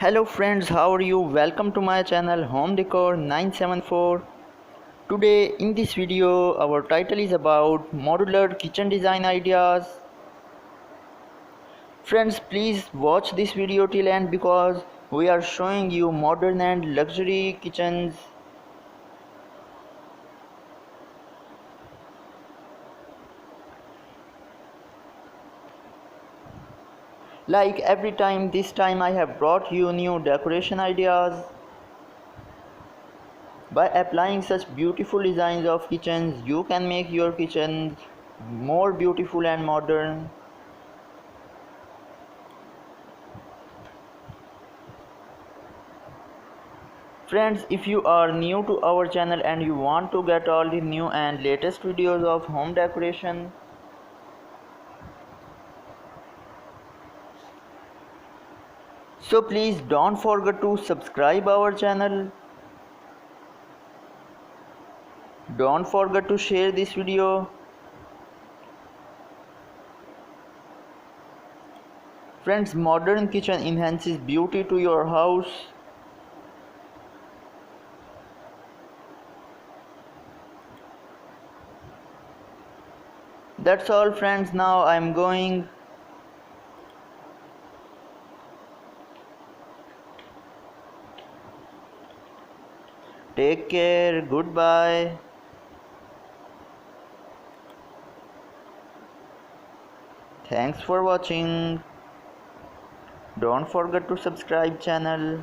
Hello friends, how are you? Welcome to my channel Home Decor 974. Today in this video our title is about modular kitchen design ideas. Friends, please watch this video till end because we are showing you modern and luxury kitchens. Like every time, this time I have brought you new decoration ideas. By applying such beautiful designs of kitchens, you can make your kitchen more beautiful and modern. Friends, if you are new to our channel and you want to get all the new and latest videos of home decoration, so please don't forget to subscribe our channel. Don't forget to share this video. Friends, modern kitchen enhances beauty to your house. That's all friends, now I'm going. Take care, goodbye. Thanks for watching. Don't forget to subscribe channel.